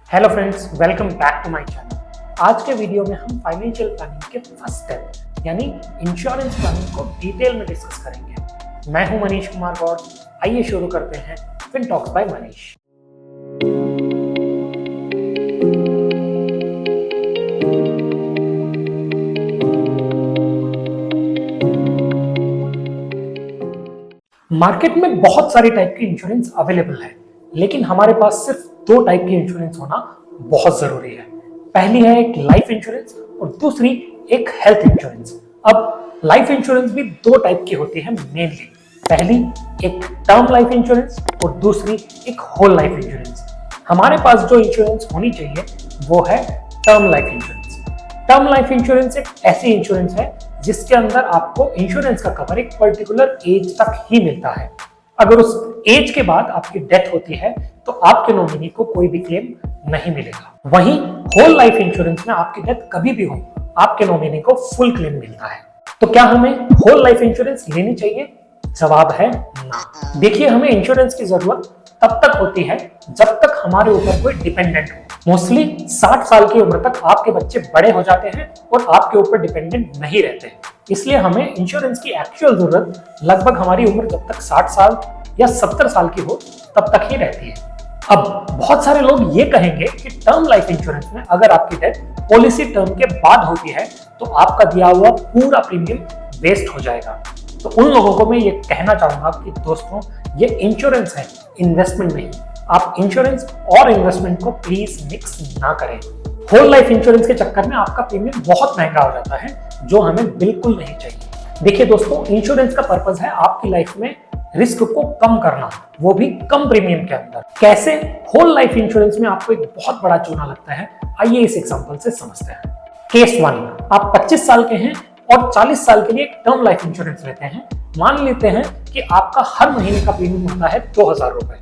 Hello friends, welcome back to my channel. आज के video में हम फाइनेंशियल प्लानिंग के फर्स्ट स्टेप यानी इंश्योरेंस प्लानिंग को डिटेल में डिस्कस करेंगे। मैं हूं मनीष कुमार गौड़। आइए शुरू करते हैं fin talks by Manish. Market में बहुत सारी टाइप की इंश्योरेंस अवेलेबल है, लेकिन हमारे पास सिर्फ दो टाइप की इंश्योरेंस होना बहुत जरूरी है। पहली है एक लाइफ इंश्योरेंस और दूसरी एक हेल्थ इंश्योरेंस। अब लाइफ इंश्योरेंस भी दो टाइप की होती है मेनली। पहली एक टर्म लाइफ इंश्योरेंस और दूसरी एक होल लाइफ इंश्योरेंस। हमारे पास जो इंश्योरेंस होनी चाहिए वो है term life insurance. Term life insurance एक ऐसी इंश्योरेंस है जिसके अंदर आपको इंश्योरेंस का कवर एक पर्टिकुलर एज तक ही मिलता है। अगर उस एज के बाद आपकी डेथ होती है तो आपके नॉमिनी को कोई भी क्लेम नहीं मिलेगा। वहीं होल लाइफ इंश्योरेंस में आपकी डेथ कभी भी हो, आपके नॉमिनी को फुल क्लेम मिलता है। तो क्या हमें होल लाइफ इंश्योरेंस लेनी चाहिए? जवाब है ना। देखिए, हमें इंश्योरेंस की जरूरत तब तक होती है जब तक हमारे ऊपर कोई डिपेंडेंट हो। मोस्टली 60 साल की उम्र तक आपके बच्चे बड़े हो जाते हैं और आपके ऊपर डिपेंडेंट नहीं रहते, इसलिए हमें इंश्योरेंस की एक्चुअल जरूरत लगभग हमारी उम्र जब तक 60 साल या 70 साल की हो तब तक ही रहती है। अब बहुत सारे लोग ये कहेंगे कि टर्म लाइफ इंश्योरेंस में अगर आपकी डेथ पॉलिसी टर्म के बाद होती है तो आपका दिया हुआ पूरा प्रीमियम वेस्ट हो जाएगा। तो उन लोगों को मैं ये कहना चाहूंगा कि दोस्तों, ये इंश्योरेंस है, इन्वेस्टमेंट नहीं। आप इंश्योरेंस और इन्वेस्टमेंट को प्लीज मिक्स ना करें। होल लाइफ इंश्योरेंस के चक्कर में आपका प्रीमियम बहुत महंगा हो जाता है, जो हमें बिल्कुल नहीं चाहिए। देखिए दोस्तों, इंश्योरेंस का पर्पस है आपकी लाइफ में रिस्क को कम करना, वो भी कम प्रीमियम के अंदर। कैसे? होल लाइफ इंश्योरेंस में आपको एक बहुत बड़ा चूना लगता है। आइए इस एग्जांपल से समझते हैं। केस 1, आप 25 साल के हैं और 40 साल के लिए एक टर्म लाइफ इंश्योरेंस लेते हैं। मान लेते हैं कि आपका हर महीने का प्रीमियम होता है 2000 रुपए।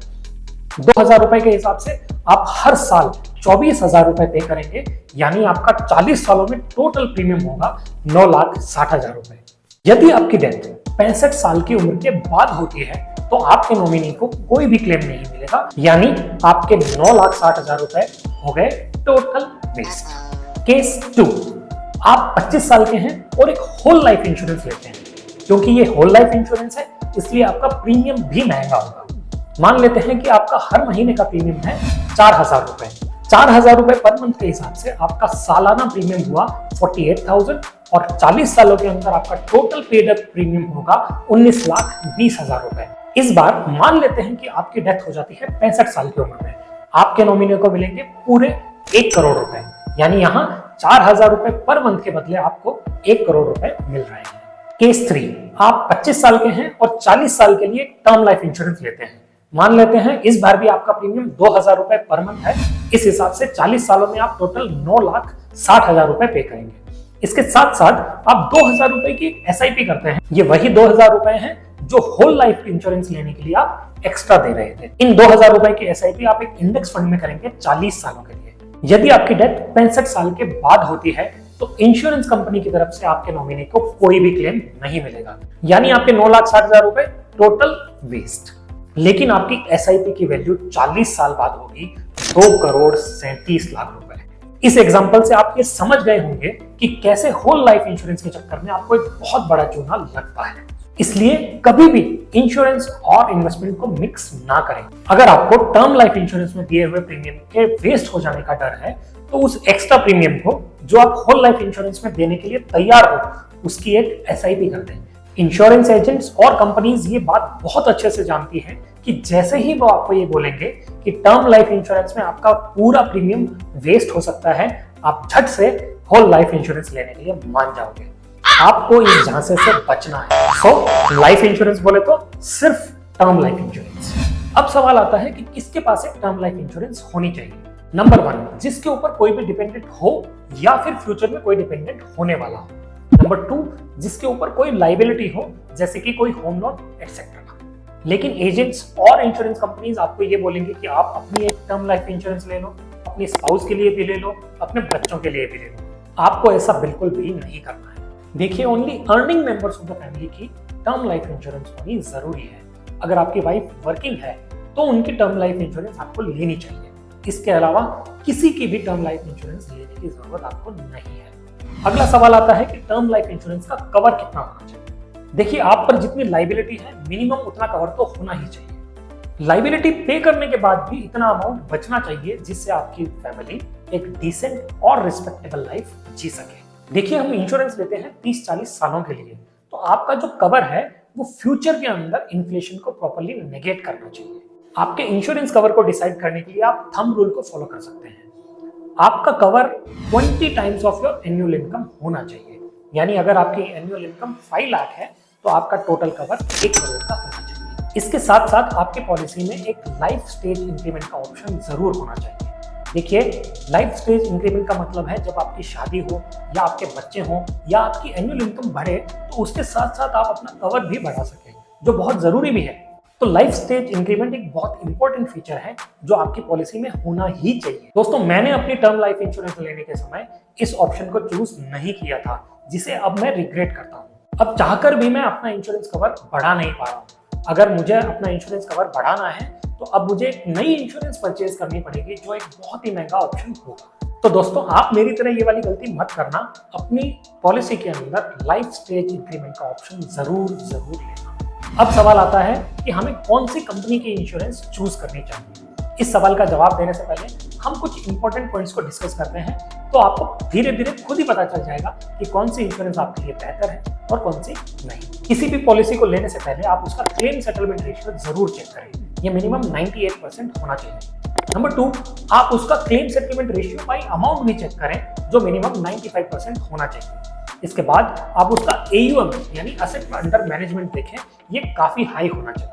2000 रुपए के हिसाब से आप हर साल 24,000 रुपए पे करेंगे, यानी आपका 40 सालों में टोटल प्रीमियम होगा 9,60,000 रुपए। यदि आपकी डेथ 65 साल की उम्र के बाद होती है तो आपके नॉमिनी को कोई भी क्लेम नहीं मिलेगा, यानी आपके 9,60,000 रुपए हो गए टोटल वेस्ट। केस 2, आप 25 साल के हैं और एक होल लाइफ इंश्योरेंस लेते हैं। क्योंकि ये होल लाइफ इंश्योरेंस है इसलिए आपका प्रीमियम भी महंगा होगा। मान लेते हैं कि आपका हर महीने का प्रीमियम है 4,000 रुपए। 4,000 रुपए पर मंथ के हिसाब से आपका सालाना प्रीमियम हुआ 48,000 और 40 सालों के अंदर आपका टोटल पेड अप प्रीमियम होगा 19,20,000 रुपए। इस बार मान लेते हैं कि आपकी डेथ हो जाती है 65 साल की उम्र में। आपके नॉमिनी को मिलेंगे पूरे 1 करोड़ रुपए, यानी यहाँ 4,000 रुपए पर मंथ के बदले आपको 1 करोड़ रुपए मिल रहे हैं। केस 3, आप 25 साल के हैं और 40 साल के लिए टर्म लाइफ इंश्योरेंस लेते हैं। मान लेते हैं इस बार भी आपका प्रीमियम 2,000 रुपए पर मंथ है। इस हिसाब से 40 सालों में आप टोटल 9,60,000 रुपए पे करेंगे। इसके साथ साथ आप 2,000 रुपए की SIP करते हैं। ये वही 2,000 रुपए हैं जो होल लाइफ इंश्योरेंस लेने के लिए आप एक्स्ट्रा दे रहे थे। इन 2,000 रुपए की SIP आप एक इंडेक्स फंड में करेंगे 40 सालों के लिए। यदि आपकी डेथ 65 साल के बाद होती है तो इंश्योरेंस कंपनी की तरफ से आपके नॉमिनी को कोई भी क्लेम नहीं मिलेगा, यानी आपके 9,60,000 रुपए टोटल वेस्ट। लेकिन आपकी SIP की वैल्यू 40 साल बाद होगी 2,37,00,000 रुपए। इस एग्जांपल से आप ये समझ गए होंगे कि कैसे होल लाइफ इंश्योरेंस के चक्कर में आपको एक बहुत बड़ा चूना लगता है। इसलिए कभी भी इंश्योरेंस और इन्वेस्टमेंट को मिक्स ना करें। अगर आपको टर्म लाइफ इंश्योरेंस में दिए हुए प्रीमियम के वेस्ट हो जाने का डर है तो उस एक्स्ट्रा प्रीमियम को जो आप होल लाइफ इंश्योरेंस में देने के लिए तैयार हो उसकी एक SIP कर दें। इंश्योरेंस एजेंट्स और कंपनीज ये बात बहुत अच्छे से जानती हैं कि जैसे ही वो आपको ये बोलेंगे कि टर्म लाइफ इंश्योरेंस में आपका पूरा प्रीमियम वेस्ट हो सकता है, आप झट से होल लाइफ इंश्योरेंस लेने के लिए मान जाओगे। आपको इस झांसे से बचना है। सो लाइफ इंश्योरेंस बोले तो सिर्फ टर्म लाइफ इंश्योरेंस। अब सवाल आता है कि किसके पास एक टर्म लाइफ इंश्योरेंस होनी चाहिए। नंबर 1, जिसके ऊपर कोई भी डिपेंडेंट हो या फिर फ्यूचर में कोई डिपेंडेंट होने वाला हो। नंबर 2, जिसके ऊपर कोई लाइबिलिटी हो, जैसे कि कोई होम लोन एक्सेट्रा। लेकिन एजेंट्स और इंश्योरेंस कंपनीज आपको ये बोलेंगे कि आप अपनी एक टर्म लाइफ इंश्योरेंस ले लो, अपनी स्पाउस के लिए भी ले लो, अपने बच्चों के लिए भी ले लो। आपको ऐसा बिल्कुल भी नहीं करना है। देखिए, only earning members of the family की टर्म लाइफ इंश्योरेंस होनी जरूरी है। अगर आपकी वाइफ वर्किंग है तो उनकी टर्म लाइफ इंश्योरेंस आपको लेनी चाहिए। इसके अलावा किसी की भी टर्म लाइफ इंश्योरेंस लेने की जरूरत आपको नहीं है। अगला सवाल आता है कि टर्म लाइफ इंश्योरेंस का कवर कितना होना चाहिए। देखिए, आप पर जितनी लाइबिलिटी है मिनिमम उतना कवर तो होना ही चाहिए। लाइबिलिटी पे करने के बाद भी इतना अमाउंट बचना चाहिए जिससे आपकी फैमिली एक डिसेंट और रिस्पेक्टेबल लाइफ जी सके। देखिए, हम इंश्योरेंस लेते हैं 30-40 सालों के लिए, तो आपका जो कवर है वो फ्यूचर के अंदर इन्फ्लेशन को प्रॉपर्ली नेगेट करना चाहिए। आपके इंश्योरेंस कवर को डिसाइड करने के लिए आप थंब रूल को फॉलो कर सकते हैं। आपका cover 20 times of your annual income होना चाहिए, यानी अगर आपकी एनुअल इनकम 5 लाख है तो आपका टोटल कवर 1 करोड़ का होना चाहिए। इसके साथ साथ आपकी पॉलिसी में एक लाइफ स्टेज इंक्रीमेंट का ऑप्शन जरूर होना चाहिए। देखिए, लाइफ स्टेज इंक्रीमेंट का मतलब है जब आपकी शादी हो या आपके बच्चे हों या आपकी एनुअल इनकम बढ़े तो उसके साथ साथ आप अपना कवर भी बढ़ा सकें, जो बहुत जरूरी भी है। तो लाइफ स्टेज इंक्रीमेंट एक बहुत इंपॉर्टेंट फीचर है जो आपकी पॉलिसी में होना ही चाहिए। दोस्तों, मैंने अपनी टर्म लाइफ इंश्योरेंस लेने के समय इस ऑप्शन को चूज नहीं किया था, जिसे अब मैं रिग्रेट करता हूँ। अब चाहकर भी मैं अपना इंश्योरेंस कवर बढ़ा नहीं पा रहा हूँ। अगर मुझे अपना इंश्योरेंस कवर बढ़ाना है तो अब मुझे एक नई इंश्योरेंस परचेज करनी पड़ेगी, जो एक बहुत ही महंगा ऑप्शन होगा। तो दोस्तों, आप मेरी तरह ये वाली गलती मत करना। अपनी पॉलिसी के अंदर लाइफ स्टेज इंक्रीमेंट का ऑप्शन जरूर लेना। अब सवाल आता है कि हमें कौन सी कंपनी की इंश्योरेंस चूज करनी चाहिए। इस सवाल का जवाब देने से पहले हम कुछ इंपॉर्टेंट पॉइंट्स को डिस्कस करते हैं, तो आपको धीरे धीरे खुद ही पता चल जाएगा कि कौन सी इंश्योरेंस आपके लिए बेहतर है और कौन सी नहीं। किसी भी पॉलिसी को लेने से पहले आप उसका क्लेम सेटलमेंट रेशियो जरूर चेक करें। ये मिनिमम 98% होना चाहिए। नंबर 2, आप उसका claim settlement ratio by amount भी चेक करें, जो मिनिमम 95% होना चाहिए। इसके बाद आप उसका AUM यानी असेट अंडर मैनेजमेंट देखें, ये काफी हाई होना चाहिए।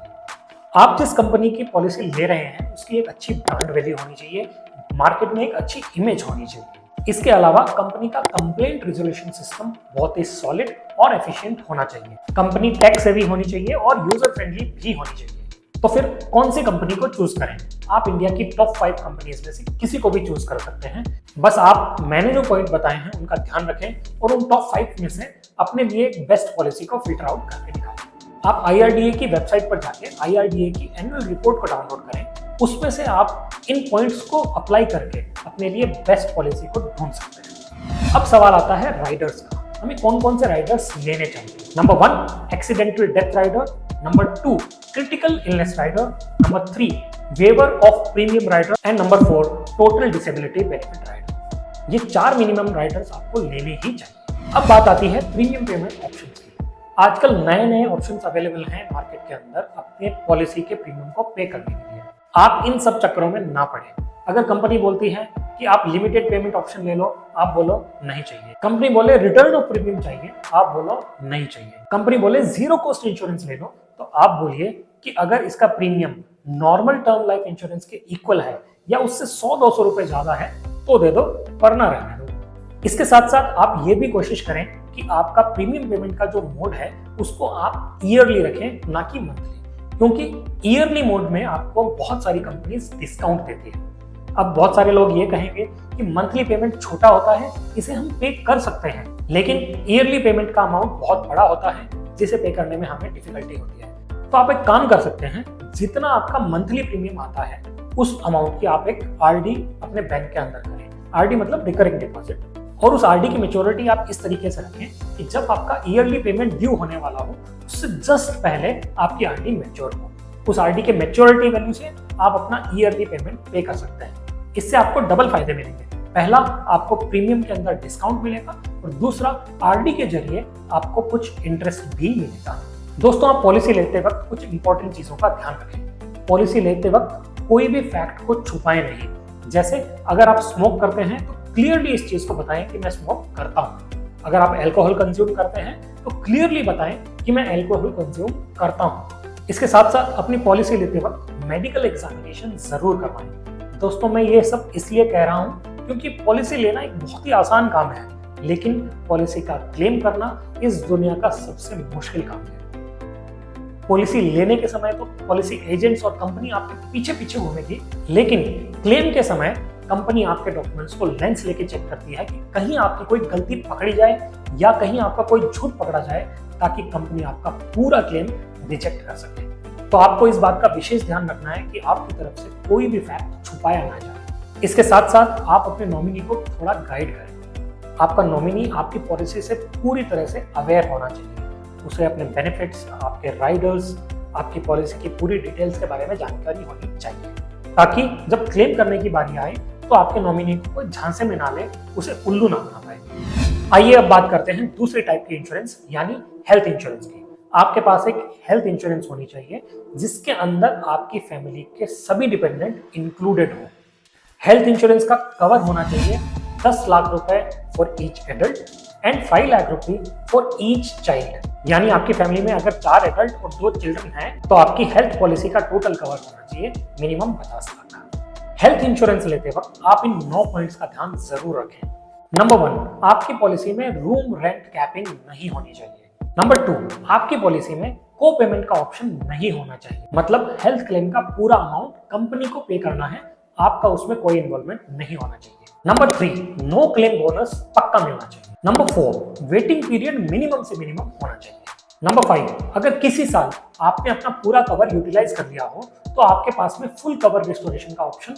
आप जिस कंपनी की पॉलिसी ले रहे हैं उसकी एक अच्छी ब्रांड वैल्यू होनी चाहिए, मार्केट में एक अच्छी इमेज होनी चाहिए। इसके अलावा कंपनी का कंप्लेंट रिजोल्यूशन सिस्टम बहुत ही सॉलिड और एफिशिएंट होना चाहिए। कंपनी टैक्स सेवी होनी चाहिए और यूजर फ्रेंडली भी होनी चाहिए। तो फिर कौन सी कंपनी को चूज करें? आप इंडिया की टॉप 5 कंपनीज में से किसी को भी चूज कर सकते हैं। बस आप मैंने जो पॉइंट बताए हैं उनका ध्यान रखें और उन टॉप 5 में से अपने लिए एक बेस्ट पॉलिसी को फिल्टर आउट करके निकालें। आप IRDA की वेबसाइट पर जाके IRDA की एनुअल रिपोर्ट को डाउनलोड करें। उसमें से आप इन पॉइंट्स को अप्लाई करके अपने लिए बेस्ट पॉलिसी को ढूंढ सकते हैं। अब सवाल आता है राइडर्स का। हमें कौन कौन से राइडर्स लेने चाहिए? Number 1, accidental death rider. Number 2, critical illness rider. Number 3, waiver of premium rider. And number 4, total disability benefit rider. ये 4 मिनिमम राइडर्स आपको लेने ही चाहिए। अब बात आती है प्रीमियम पेमेंट ऑप्शन की। आजकल नए ऑप्शंस अवेलेबल हैं मार्केट के अंदर अपने पॉलिसी के प्रीमियम को पे करने के लिए। आप इन सब चक्करों में ना पड़े। अगर कंपनी बोलती है कि आप लिमिटेड पेमेंट ऑप्शन ले लो, आप बोलो नहीं चाहिए। कंपनी बोले रिटर्न ऑफ प्रीमियम चाहिए, आप बोलो नहीं चाहिए। कंपनी बोले जीरो कॉस्ट इंश्योरेंस ले लो, तो आप बोलिए कि अगर इसका premium normal term life insurance के इक्वल है या उससे 100-200 रुपए ज्यादा है तो दे दो, वरना रहने दो। इसके साथ साथ आप ये भी कोशिश करें कि आपका प्रीमियम पेमेंट का जो मोड है उसको आप ईयरली रखें, ना कि मंथली, क्योंकि ईयरली मोड में आपको बहुत सारी कंपनीज डिस्काउंट देती है। अब बहुत सारे लोग ये कहेंगे कि मंथली पेमेंट छोटा होता है, इसे हम पे कर सकते हैं, लेकिन ईयरली पेमेंट का अमाउंट बहुत बड़ा होता है जिसे पे करने में हमें डिफिकल्टी होती है। तो आप एक काम कर सकते हैं, जितना आपका मंथली प्रीमियम आता है उस अमाउंट की आप एक RD अपने बैंक के अंदर करें। RD मतलब रिकरिंग डिपॉजिट। और उस RD की मेच्योरिटी आप इस तरीके से रखें कि जब आपका ईयरली पेमेंट ड्यू होने वाला हो उससे जस्ट पहले आपकी RD मैच्योर हो। उस RD के मैच्योरिटी वैल्यू से आप अपना ईयरली पेमेंट पे कर सकते हैं। इससे आपको डबल फायदे मिलेंगे। पहला, आपको प्रीमियम के अंदर डिस्काउंट मिलेगा और दूसरा, RD के जरिए आपको कुछ इंटरेस्ट भी मिलेगा। दोस्तों, आप पॉलिसी लेते वक्त कुछ इंपॉर्टेंट चीजों का ध्यान रखें। पॉलिसी लेते वक्त कोई भी फैक्ट को छुपाएं नहीं। जैसे अगर आप स्मोक करते हैं तो क्लियरली इस चीज को बताएं कि मैं स्मोक करता हूं। अगर आप अल्कोहल कंज्यूम करते हैं तो क्लियरली बताएं कि मैं अल्कोहल कंज्यूम करता हूं। इसके साथ साथ अपनी पॉलिसी लेते वक्त मेडिकल एग्जामिनेशन जरूर करवाएं। दोस्तों, मैं ये सब इसलिए कह रहा हूं क्योंकि पॉलिसी लेना एक बहुत ही आसान काम है, लेकिन पॉलिसी का क्लेम करना इस दुनिया का सबसे मुश्किल काम है। पॉलिसी लेने के समय तो पॉलिसी एजेंट्स और कंपनी आपके पीछे पीछे घूमेगी, लेकिन क्लेम के समय कंपनी आपके डॉक्यूमेंट्स को लेंस लेके चेक करती है कि कहीं आपकी कोई गलती पकड़ी जाए या कहीं आपका कोई झूठ पकड़ा जाए, ताकि कंपनी आपका पूरा क्लेम रिजेक्ट कर सके। तो आपको इस बात का विशेष ध्यान रखना है कि आपकी तरफ से कोई भी फैक्ट छुपाया ना जाए। इसके साथ साथ आप अपने नॉमिनी को थोड़ा गाइड करें। आपका नॉमिनी आपकी पॉलिसी से पूरी तरह से अवेयर होना चाहिए। उसे अपने बेनिफिट्स, आपके राइडर्स, आपकी पॉलिसी की पूरी डिटेल्स के बारे में जानकारी होनी चाहिए, ताकि जब क्लेम करने की बारी आए तो आपके नॉमिनी को कोई झांसे में ना ले, उसे उल्लू ना बना पाए। आइए अब बात करते हैं दूसरी टाइप की इंश्योरेंस यानी हेल्थ इंश्योरेंस की। आपके पास एक हेल्थ इंश्योरेंस होनी चाहिए जिसके अंदर आपकी फैमिली के सभी डिपेंडेंट इंक्लूडेड हो। हेल्थ इंश्योरेंस का कवर होना चाहिए 10 लाख रुपए for each adult and 5 lakh रुपए फॉर ईच चाइल्ड। यानी आपकी फैमिली में अगर 4 एडल्ट और 2 चिल्ड्रन हैं तो आपकी हेल्थ पॉलिसी का टोटल कवर होना चाहिए मिनिमम 50 लाख का। हेल्थ इंश्योरेंस लेते वक्त आप इन 9 पॉइंट्स का ध्यान जरूर रखें। नंबर 1, आपकी पॉलिसी में रूम रेंट कैपिंग नहीं होनी चाहिए। नंबर 2, आपकी पॉलिसी में को पेमेंट का ऑप्शन नहीं होना चाहिए, मतलब हेल्थ क्लेम का पूरा अमाउंट कंपनी को पे करना है, आपका उसमें कोई इन्वॉल्वमेंट नहीं होना चाहिए। नंबर 3, नो क्लेम बोनस पक्का मिलना चाहिए। नंबर 4, वेटिंग पीरियड मिनिमम से मिनिमम होना चाहिए। नंबर 5, अगर किसी साल आपने अपना पूरा कवर यूटिलाइज कर लिया हो तो आपके पास में फुल कवर रिस्टोरेशन का ऑप्शन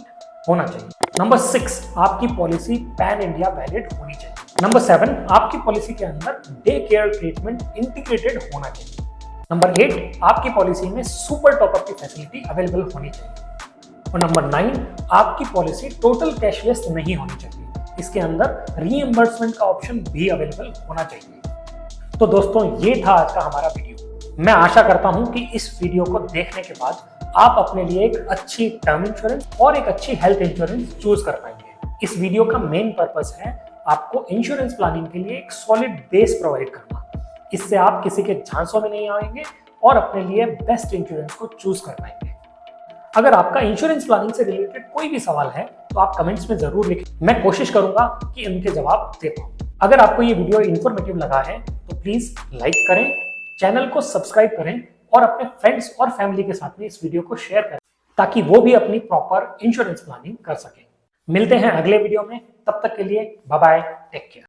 होना चाहिए। नंबर 6, आपकी पॉलिसी पैन इंडिया वैलिड होनी चाहिए। नंबर 7, आपकी पॉलिसी के अंदर डे केयर ट्रीटमेंट इंटीग्रेटेड होना चाहिए। नंबर 8, आपकी पॉलिसी में सुपर टॉपअप की फैसिलिटी अवेलेबल होनी चाहिए। और नंबर 9, आपकी पॉलिसी टोटल कैशलेस नहीं होनी चाहिए, इसके अंदर रीइंबर्समेंट का ऑप्शन भी अवेलेबल होना चाहिए। तो दोस्तों, ये था आज का हमारा वीडियो। मैं आशा करता हूं कि इस वीडियो को देखने के बाद आप अपने लिए एक अच्छी टर्म इंश्योरेंस और एक अच्छी हेल्थ इंश्योरेंस चूज कर पाएंगे। इस वीडियो का मेन पर्पस है आपको इंश्योरेंस प्लानिंग के लिए एक सॉलिड बेस प्रोवाइड करना। इससे आप किसी के झांसों में नहीं आएंगे और अपने लिए बेस्ट इंश्योरेंस को चूज कर पाएंगे। अगर आपका इंश्योरेंस प्लानिंग से रिलेटेड कोई भी सवाल है तो आप कमेंट्स में जरूर लिखें, मैं कोशिश करूंगा कि उनके जवाब दे पाऊं। अगर आपको ये वीडियो इन्फॉर्मेटिव लगा है तो प्लीज लाइक करें, चैनल को सब्सक्राइब करें और अपने फ्रेंड्स और फैमिली के साथ में इस वीडियो को शेयर करें ताकि वो भी अपनी प्रॉपर इंश्योरेंस प्लानिंग कर सकें। मिलते हैं अगले वीडियो में, तब तक के लिए बाय बाय, टेक केयर।